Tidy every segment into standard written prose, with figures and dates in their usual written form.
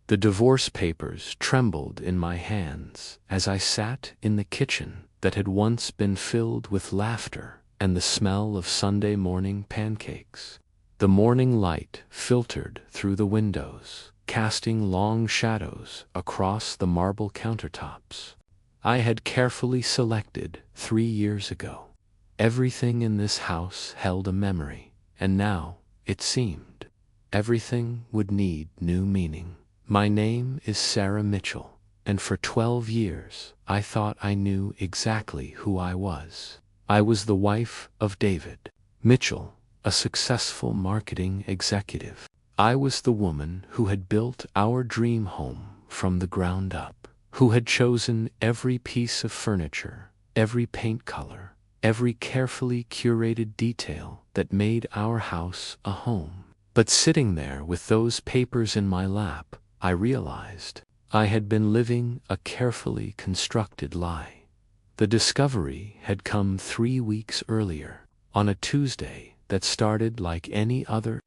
The divorce papers trembled in my hands as I sat in the kitchen that had once been filled with laughter and the smell of Sunday morning pancakes. The morning light filtered through the windows, casting long shadows across the marble countertops. I had carefully selected 3 years ago. Everything in this house held a memory, and now, it seemed, everything would need new meaning. My name is Sarah Mitchell, and for 12 years I thought I knew exactly who I was. I was the wife of David Mitchell, a successful marketing executive. I was the woman who had built our dream home from the ground up, who had chosen every piece of furniture, every paint color, every carefully curated detail that made our house a home. But sitting there with those papers in my lap, I realized I had been living a carefully constructed lie. The discovery had come 3 weeks earlier, on a Tuesday that started like any other.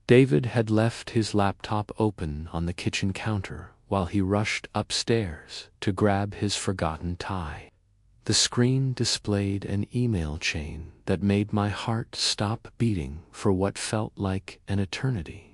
David had left his laptop open on the kitchen counter while he rushed upstairs to grab his forgotten tie. The screen displayed an email chain that made my heart stop beating for what felt like an eternity.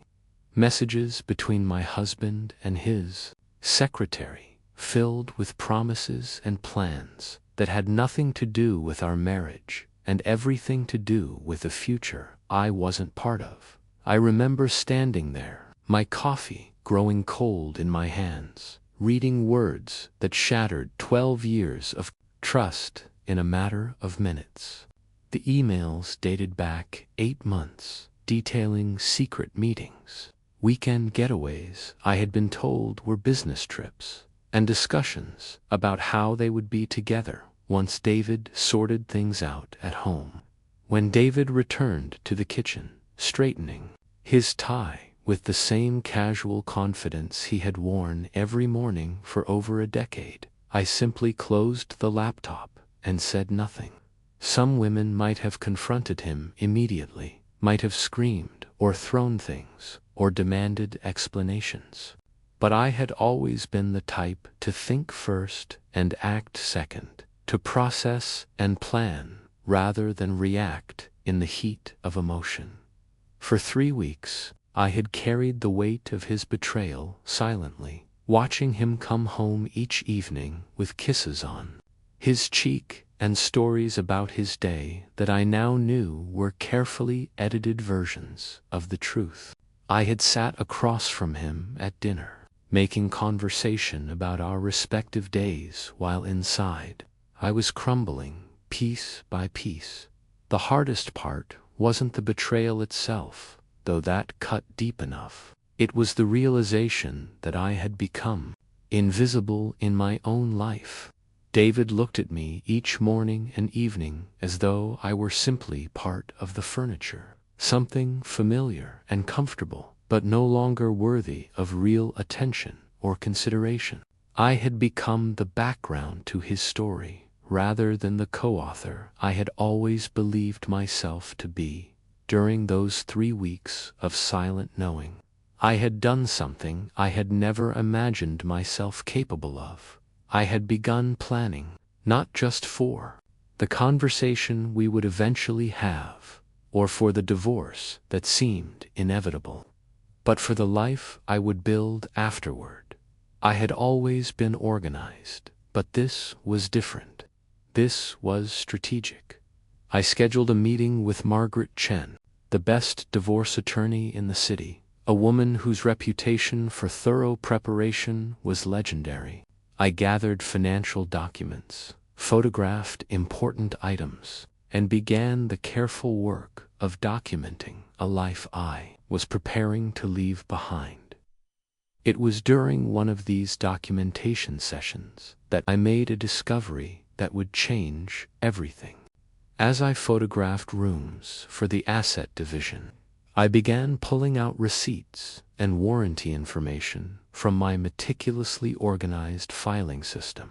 Messages between my husband and his secretary, filled with promises and plans that had nothing to do with our marriage and everything to do with a future I wasn't part of. I remember standing there, my coffee growing cold in my hands, reading words that shattered 12 years of trust in a matter of minutes. The emails dated back 8 months, detailing secret meetings, weekend getaways I had been told were business trips, and discussions about how they would be together once David sorted things out at home. When David returned to the kitchen, straightening his tie with the same casual confidence he had worn every morning for over a decade, I simply closed the laptop and said nothing. Some women might have confronted him immediately, might have screamed or thrown things or demanded explanations. But I had always been the type to think first and act second, to process and plan rather than react in the heat of emotion. For 3 weeks, I had carried the weight of his betrayal silently, watching him come home each evening with kisses on his cheek and stories about his day that I now knew were carefully edited versions of the truth. I had sat across from him at dinner, making conversation about our respective days while inside I was crumbling piece by piece. The hardest part wasn't the betrayal itself, though that cut deep enough. It was the realization that I had become invisible in my own life. David looked at me each morning and evening as though I were simply part of the furniture, something familiar and comfortable, but no longer worthy of real attention or consideration. I had become the background to his story, rather than the co-author I had always believed myself to be. During those 3 weeks of silent knowing, I had done something I had never imagined myself capable of. I had begun planning, not just for the conversation we would eventually have, or for the divorce that seemed inevitable, but for the life I would build afterward. I had always been organized, but this was different. This was strategic. I scheduled a meeting with Margaret Chen, the best divorce attorney in the city, a woman whose reputation for thorough preparation was legendary. I gathered financial documents, photographed important items, and began the careful work of documenting a life I was preparing to leave behind. It was during one of these documentation sessions that I made a discovery that would change everything. As I photographed rooms for the asset division, I began pulling out receipts and warranty information from my meticulously organized filing system.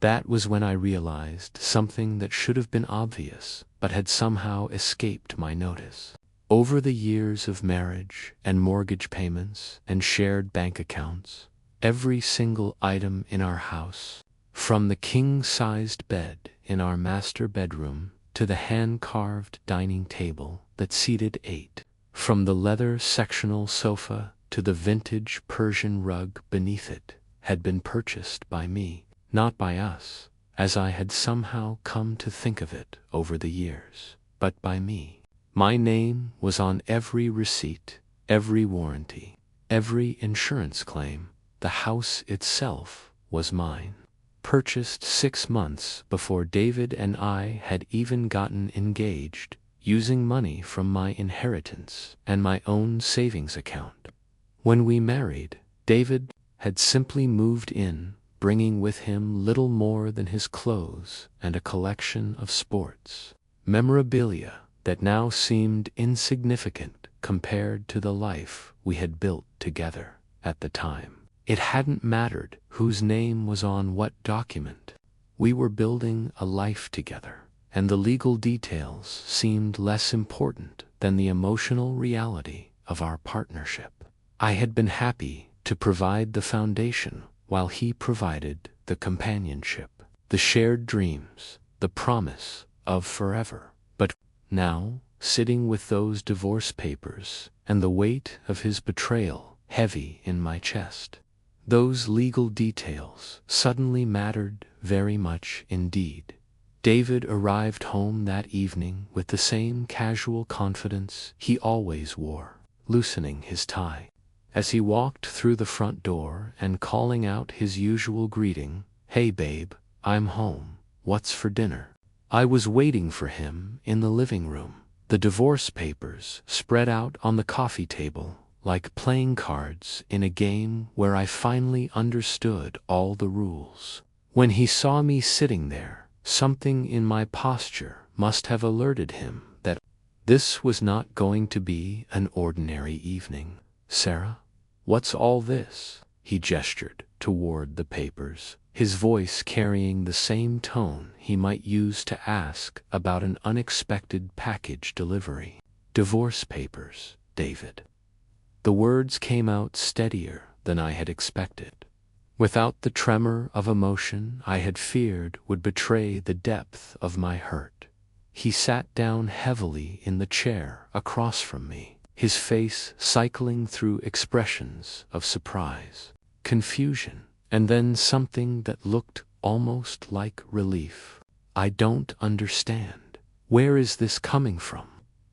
That was when I realized something that should have been obvious, but had somehow escaped my notice. Over the years of marriage and mortgage payments and shared bank accounts, every single item in our house, from the king-sized bed in our master bedroom to the hand-carved dining table that seated 8, from the leather sectional sofa to the vintage Persian rug beneath it, had been purchased by me, not by us, as I had somehow come to think of it over the years, but by me. My name was on every receipt, every warranty, every insurance claim. The house itself was mine. Purchased 6 months before David and I had even gotten engaged, using money from my inheritance and my own savings account. When we married, David had simply moved in, bringing with him little more than his clothes and a collection of sports memorabilia that now seemed insignificant compared to the life we had built together at the time. It hadn't mattered whose name was on what document. We were building a life together, and the legal details seemed less important than the emotional reality of our partnership. I had been happy to provide the foundation while he provided the companionship, the shared dreams, the promise of forever. But now, sitting with those divorce papers and the weight of his betrayal heavy in my chest, those legal details suddenly mattered very much indeed. David arrived home that evening with the same casual confidence he always wore, loosening his tie. As he walked through the front door and calling out his usual greeting, "Hey babe, I'm home, what's for dinner?" I was waiting for him in the living room, the divorce papers spread out on the coffee table, like playing cards in a game where I finally understood all the rules. When he saw me sitting there, something in my posture must have alerted him that this was not going to be an ordinary evening. "Sarah, what's all this?" He gestured toward the papers, his voice carrying the same tone he might use to ask about an unexpected package delivery. "Divorce papers, David." The words came out steadier than I had expected, without the tremor of emotion I had feared would betray the depth of my hurt. He sat down heavily in the chair across from me, his face cycling through expressions of surprise, confusion, and then something that looked almost like relief. "I don't understand. Where is this coming from?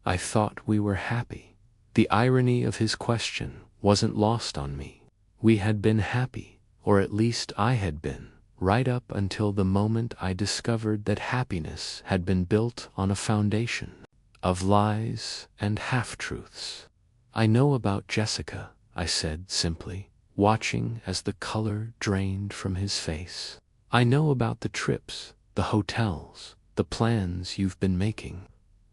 I thought we were happy." The irony of his question wasn't lost on me. We had been happy, or at least I had been, right up until the moment I discovered that happiness had been built on a foundation of lies and half-truths. "I know about Jessica," I said simply, watching as the color drained from his face. "I know about the trips, the hotels, the plans you've been making."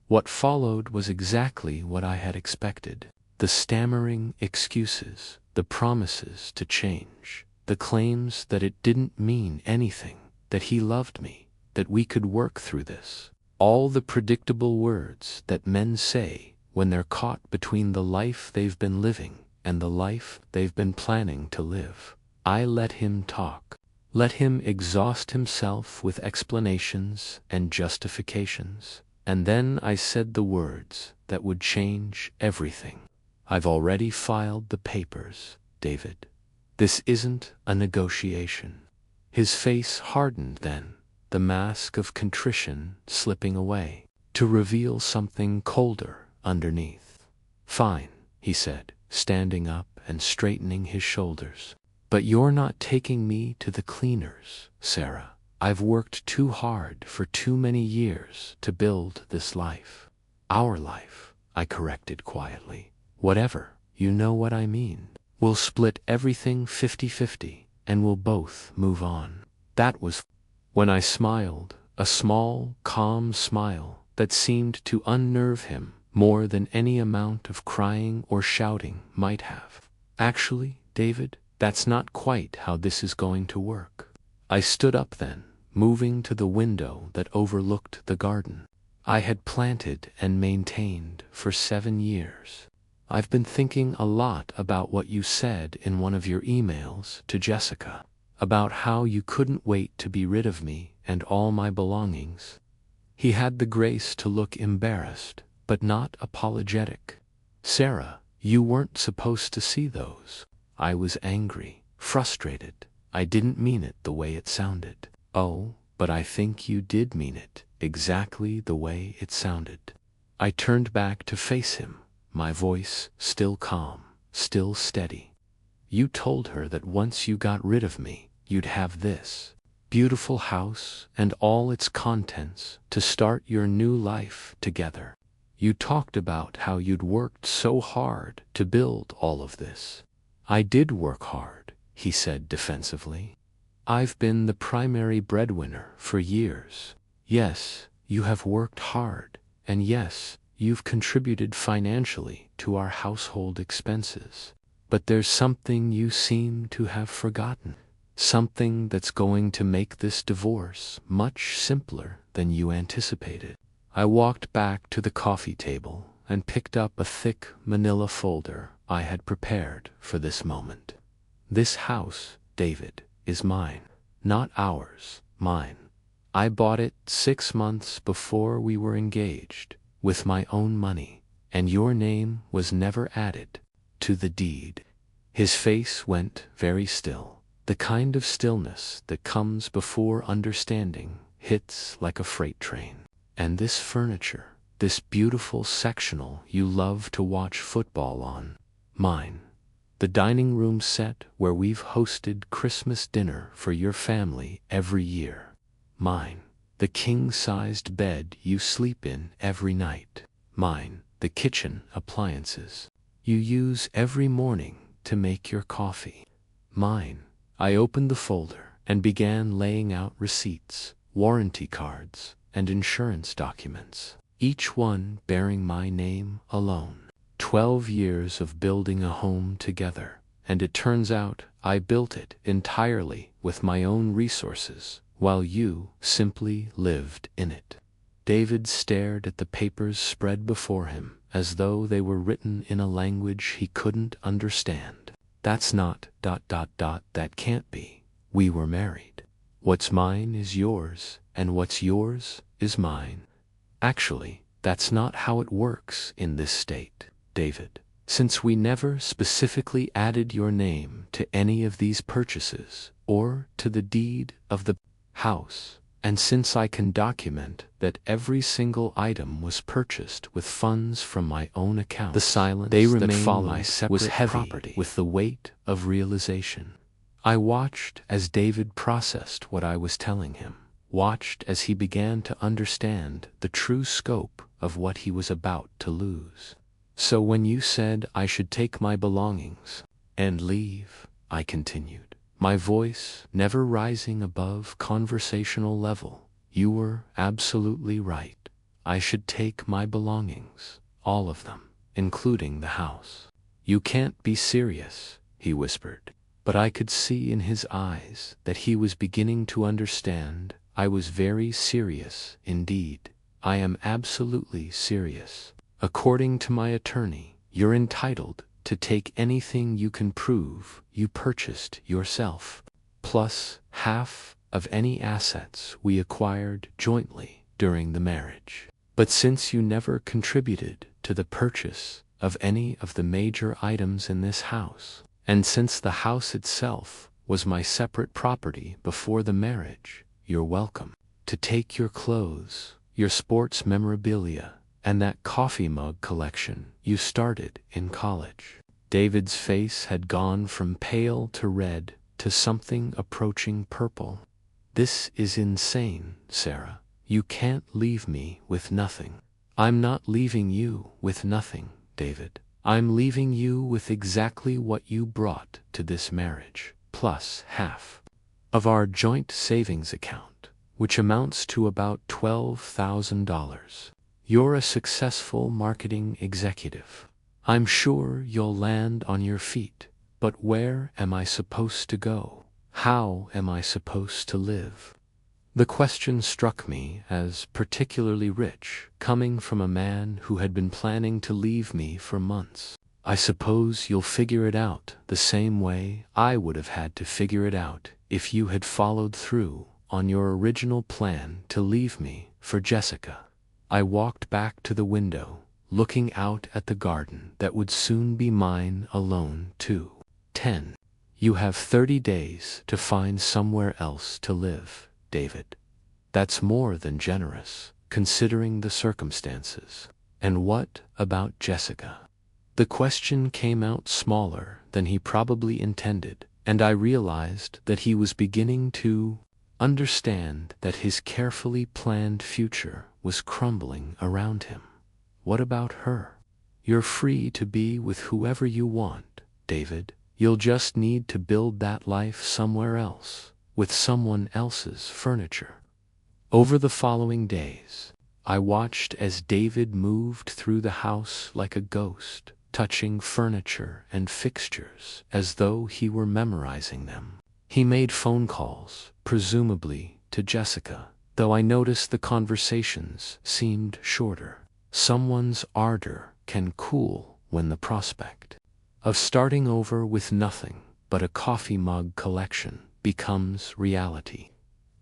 What followed was exactly what I had expected. The stammering excuses, the promises to change, the claims that it didn't mean anything, that he loved me, that we could work through this. All the predictable words that men say when they're caught between the life they've been living and the life they've been planning to live. I let him talk. Let him exhaust himself with explanations and justifications. And then I said the words that would change everything. "I've already filed the papers, David. This isn't a negotiation." His face hardened then, the mask of contrition slipping away, to reveal something colder underneath. "Fine," he said, standing up and straightening his shoulders. "But you're not taking me to the cleaners, Sarah. I've worked too hard for too many years to build this life." "Our life," I corrected quietly. "Whatever, you know what I mean. We'll split everything 50-50, and we'll both move on." That was when I smiled, a small, calm smile that seemed to unnerve him more than any amount of crying or shouting might have. "Actually, David, that's not quite how this is going to work." I stood up then, moving to the window that overlooked the garden I had planted and maintained for 7 years. I've been thinking a lot about what you said in one of your emails to Jessica, about how you couldn't wait to be rid of me and all my belongings. He had the grace to look embarrassed, but not apologetic. Sarah, you weren't supposed to see those. I was angry, frustrated. I didn't mean it the way it sounded. Oh, but I think you did mean it, exactly the way it sounded. I turned back to face him, my voice still calm, still steady. You told her that once you got rid of me, you'd have this beautiful house and all its contents to start your new life together. You talked about how you'd worked so hard to build all of this. I did work hard, he said defensively. I've been the primary breadwinner for years. Yes, you have worked hard, and yes, you've contributed financially to our household expenses. But there's something you seem to have forgotten. Something that's going to make this divorce much simpler than you anticipated. I walked back to the coffee table and picked up a thick manila folder I had prepared for this moment. This house, David, is mine. Not ours, mine. I bought it 6 months before we were engaged, with my own money, and your name was never added to the deed. His face went very still. The kind of stillness that comes before understanding hits like a freight train. And this furniture, this beautiful sectional you love to watch football on, mine. The dining room set where we've hosted Christmas dinner for your family every year, mine. The king-sized bed you sleep in every night, mine. The kitchen appliances you use every morning to make your coffee, mine. I opened the folder and began laying out receipts, warranty cards, and insurance documents, each one bearing my name alone. 12 years of building a home together, and it turns out I built it entirely with my own resources, while you simply lived in it. David stared at the papers spread before him as though they were written in a language he couldn't understand. That's not ... that can't be. We were married. What's mine is yours, and what's yours is mine. Actually, that's not how it works in this state, David. Since we never specifically added your name to any of these purchases, or to the deed of the house, and since I can document that every single item was purchased with funds from my own account, the silence that followed was heavy with the weight of realization. I watched as David processed what I was telling him, watched as he began to understand the true scope of what he was about to lose. So when you said I should take my belongings and leave, I continued, my voice never rising above conversational level, you were absolutely right. I should take my belongings, all of them, including the house. You can't be serious, he whispered. But I could see in his eyes that he was beginning to understand. I was very serious indeed. I am absolutely serious. According to my attorney, you're entitled to take anything you can prove you purchased yourself, plus half of any assets we acquired jointly during the marriage. But since you never contributed to the purchase of any of the major items in this house, and since the house itself was my separate property before the marriage, you're welcome to take your clothes, your sports memorabilia, and that coffee mug collection you started in college. David's face had gone from pale to red to something approaching purple. This is insane, Sarah. You can't leave me with nothing. I'm not leaving you with nothing, David. I'm leaving you with exactly what you brought to this marriage, plus half of our joint savings account, which amounts to about $12,000. You're a successful marketing executive. I'm sure you'll land on your feet, but where am I supposed to go? How am I supposed to live? The question struck me as particularly rich, coming from a man who had been planning to leave me for months. I suppose you'll figure it out the same way I would have had to figure it out if you had followed through on your original plan to leave me for Jessica. I walked back to the window, looking out at the garden that would soon be mine alone too. 10. You have 30 days to find somewhere else to live, David. That's more than generous, considering the circumstances. And what about Jessica? The question came out smaller than he probably intended, and I realized that he was beginning to understand that his carefully planned future was crumbling around him. What about her? You're free to be with whoever you want, David. You'll just need to build that life somewhere else, with someone else's furniture. Over the following days, I watched as David moved through the house like a ghost, touching furniture and fixtures as though he were memorizing them. He made phone calls, presumably to Jessica, though I noticed the conversations seemed shorter. Someone's ardor can cool when the prospect of starting over with nothing but a coffee mug collection becomes reality.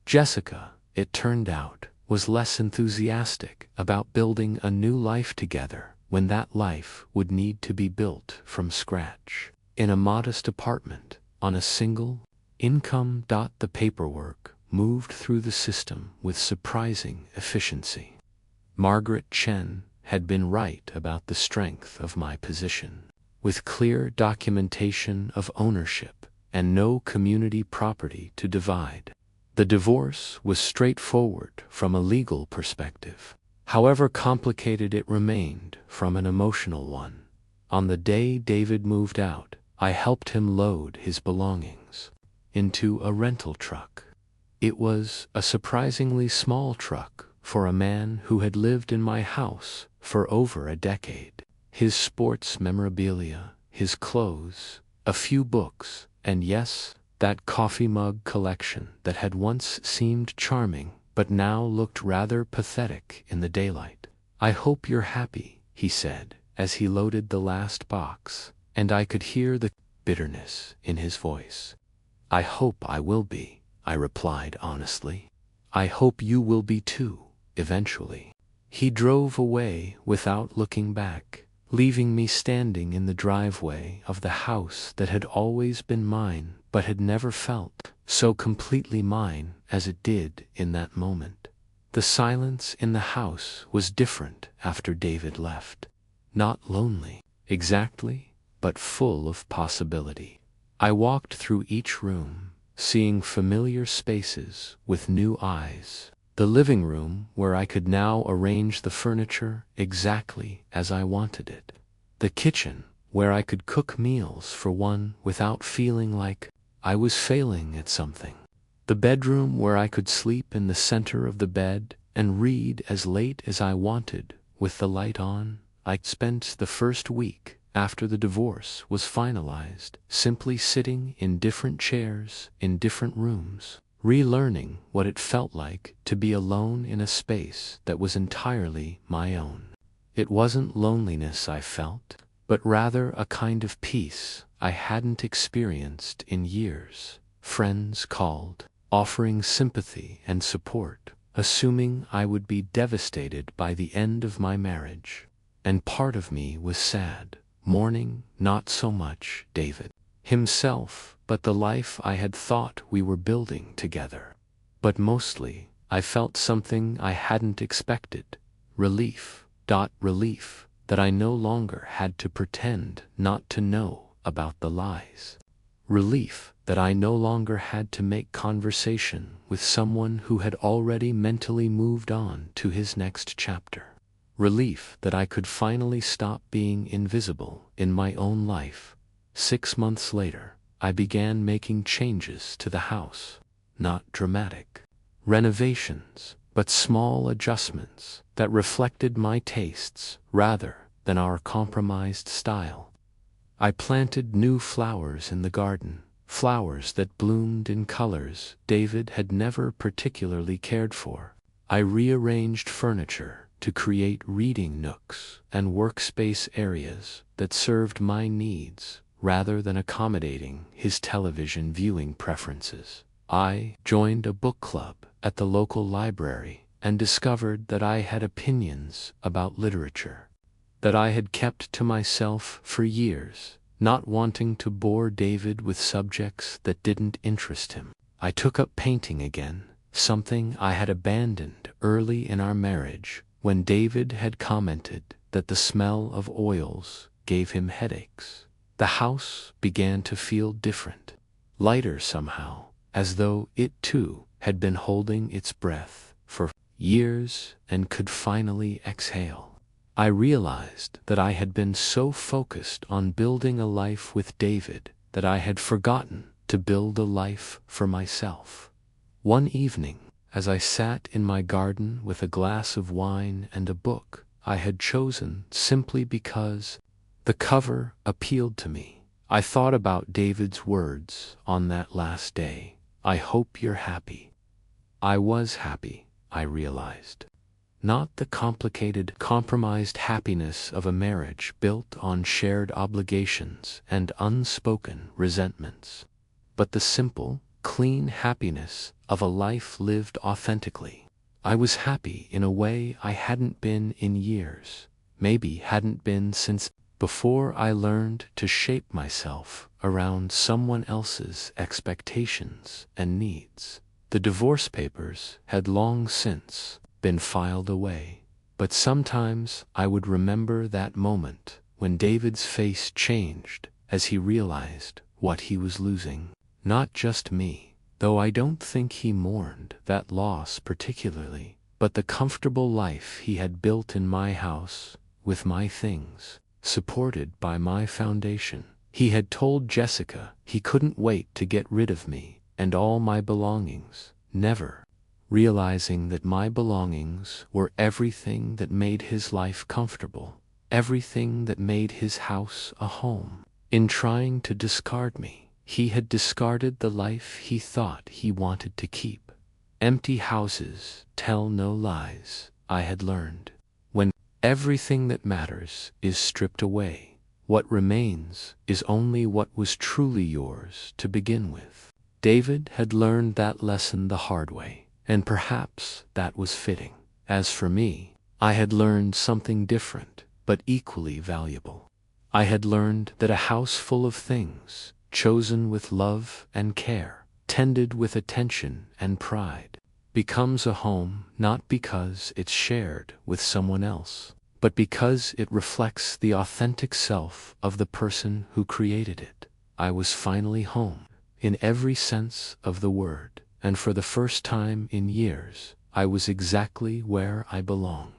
Jessica, it turned out, was less enthusiastic about building a new life together when that life would need to be built from scratch. In a modest apartment, on a single income. The paperwork moved through the system with surprising efficiency. Margaret Chen had been right about the strength of my position. With clear documentation of ownership and no community property to divide, the divorce was straightforward from a legal perspective. However complicated it remained from an emotional one. On the day David moved out, I helped him load his belongings into a rental truck. It was a surprisingly small truck for a man who had lived in my house for over a decade. His sports memorabilia, his clothes, a few books, and yes, that coffee mug collection that had once seemed charming but now looked rather pathetic in the daylight. "I hope you're happy," he said, as he loaded the last box, and I could hear the bitterness in his voice. "I hope I will be," I replied honestly. "I hope you will be too, eventually." He drove away without looking back, leaving me standing in the driveway of the house that had always been mine but had never felt so completely mine as it did in that moment. The silence in the house was different after David left. Not lonely, exactly, but full of possibility. I walked through each room, seeing familiar spaces with new eyes. The living room where I could now arrange the furniture exactly as I wanted it. The kitchen where I could cook meals for one without feeling like I was failing at something. The bedroom where I could sleep in the center of the bed and read as late as I wanted with the light on. I spent the first week after the divorce was finalized simply sitting in different chairs in different rooms, relearning what it felt like to be alone in a space that was entirely my own. It wasn't loneliness I felt, but rather a kind of peace I hadn't experienced in years. Friends called, offering sympathy and support, assuming I would be devastated by the end of my marriage. And part of me was sad, mourning not so much David himself, but the life I had thought we were building together. But mostly, I felt something I hadn't expected, relief. Relief that I no longer had to pretend not to know about the lies. Relief that I no longer had to make conversation with someone who had already mentally moved on to his next chapter. Relief that I could finally stop being invisible in my own life. 6 months later, I began making changes to the house. Not dramatic renovations, but small adjustments that reflected my tastes rather than our compromised style. I planted new flowers in the garden, flowers that bloomed in colors David had never particularly cared for. I rearranged furniture to create reading nooks and workspace areas that served my needs rather than accommodating his television viewing preferences. I joined a book club at the local library and discovered that I had opinions about literature that I had kept to myself for years, not wanting to bore David with subjects that didn't interest him. I took up painting again, something I had abandoned early in our marriage when David had commented that the smell of oils gave him headaches. The house began to feel different, lighter somehow, as though it too had been holding its breath for years and could finally exhale. I realized that I had been so focused on building a life with David that I had forgotten to build a life for myself. One evening, as I sat in my garden with a glass of wine and a book I had chosen simply because the cover appealed to me, I thought about David's words on that last day. I hope you're happy. I was happy, I realized. Not the complicated, compromised happiness of a marriage built on shared obligations and unspoken resentments, but the simple, clean happiness of a life lived authentically. I was happy in a way I hadn't been in years, maybe hadn't been since before I learned to shape myself around someone else's expectations and needs. The divorce papers had long since been filed away, but sometimes I would remember that moment when David's face changed as he realized what he was losing. Not just me, though I don't think he mourned that loss particularly, but the comfortable life he had built in my house, with my things, supported by my foundation. He had told Jessica he couldn't wait to get rid of me and all my belongings, never realizing that my belongings were everything that made his life comfortable, everything that made his house a home. In trying to discard me, he had discarded the life he thought he wanted to keep. Empty houses tell no lies, I had learned. When everything that matters is stripped away, what remains is only what was truly yours to begin with. David had learned that lesson the hard way, and perhaps that was fitting. As for me, I had learned something different, but equally valuable. I had learned that a house full of things, chosen with love and care, tended with attention and pride, becomes a home not because it's shared with someone else, but because it reflects the authentic self of the person who created it. I was finally home, in every sense of the word, and for the first time in years, I was exactly where I belonged.